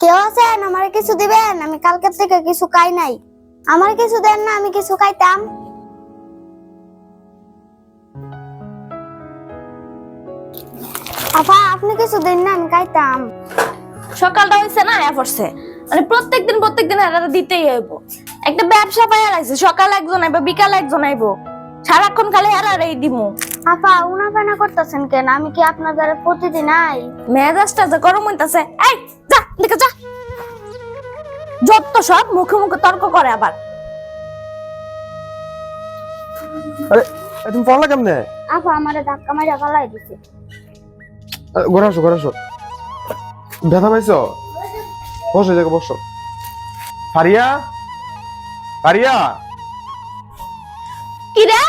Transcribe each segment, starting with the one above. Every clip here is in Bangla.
কেউ আছেন? আমার কিছু দিবেন, আমি কালকে থেকে কিছু খাই নাই। আমার কিছু দেন না, আমি কিছু খাইতাম। আপা আপনি কিছু দেন না, আমি খাইতাম। সকালটা হইছে না আয়া পড়ছে, মানে প্রত্যেকদিন হারাটা দিতেই হইব। একটা ব্যবসা পাইয়া লাগছে, সকাল একজন আইবো বিকাল একজন আইবো, সারাক্ষণ খালি হারারেই দিমু। আপা উনাফানা করতেছেন কেন? আমি কি আপনাদের প্রতিদিন আই? মেজাজটা যে গরম হইতাছে। এই যা দেখে যা, যত সব মুখে মুখে তর্ক করে আবার। আরে তুমি পড়লা কেমনে? আপা আমারে ধাক্কা মাইরা ফালাই দিছে। ঘরে আসো ব্যথা পাইছো? বসো জায়গা বসো। ফারিয়া ফারিয়া কি রে,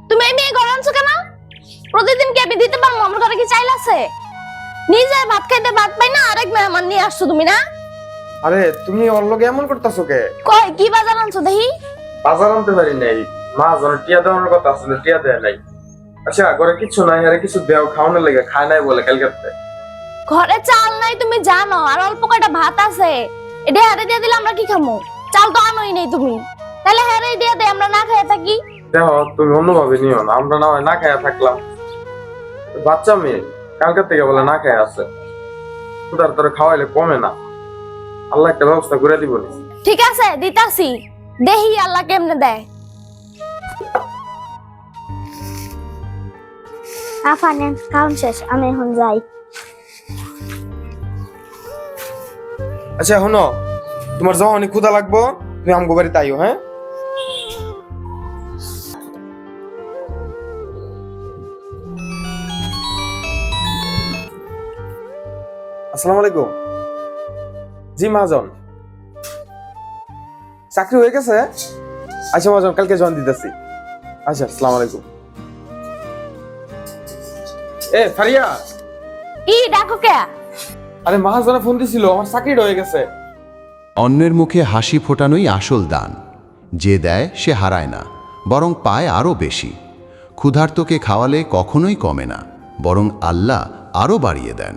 তুমি এই মেয়ে ঘরে আনছো কেন? প্রতিদিন কি আমি দিতে পারবো? আমার ঘরে কি চাইল আছে? নিজে ভাত খাইতে ভাত পাই না, আরেক মেহমান নিয়ে আসছো তুমি না? আরে তুমি ওর লগে এমন করতেছো কে? কই কি বাজার আনছো দেখি? বাজার আনতে পারি নাই, মা জনে টিয়া দেওয়ার কথা ছিল, টিয়া দেয় নাই। আচ্ছা ঘরে কিছু নাই, আরে কিছু দেও, খাওয়ানোর লেগে খায় নাই বলে কালকে। ঘরে চাল নাই তুমি জানো, আর অল্প কয়টা ভাত আছে, এটা হারে দিয়ে দিলে আমরা কি খামু? চাল তো আনোই নেই তুমি, তাহলে হারে দিয়ে দে, আমরা না খেয়ে থাকি। দেখো তুমি অন্যভাবে নিও না, আমরা না হয় না খাইয়া থাকলাম, বাচ্চা মেয়ে কালকে থেকে বলে না খাইয়া আছে, খুদার তোরে খাওয়াইলে কমে না, আল্লাহ একটা ব্যবস্থা করে দিব। ঠিক আছে দিতাছি, দেখি আল্লাহ কেমনে দেয়। আপা নেন, খাওন শেষ, আমি এখন যাই। আচ্ছা শোনো, তোমার যখনই ক্ষুধা লাগবো তুমি আমগো বাড়িতে আইও। হ্যাঁ আসসালামু আলাইকুম। জি মহাজন, চাকরি হয়ে গেছে? আচ্ছা মহাজন কালকে জয়েন দিতেছি। আচ্ছা আসসালামু আলাইকুম। এ ফারিয়া, কি ডাকো কে? আরে মহাজনে ফোন দিছিল, আমার চাকরিটা হয়ে গেছে। অন্যের মুখে হাসি ফোটানোই আসল দান। যে দেয় সে হারায় না, বরং পায় আরও বেশি। ক্ষুধার্তকে খাওয়ালে কখনোই কমে না, বরং আল্লাহ আরও বাড়িয়ে দেন।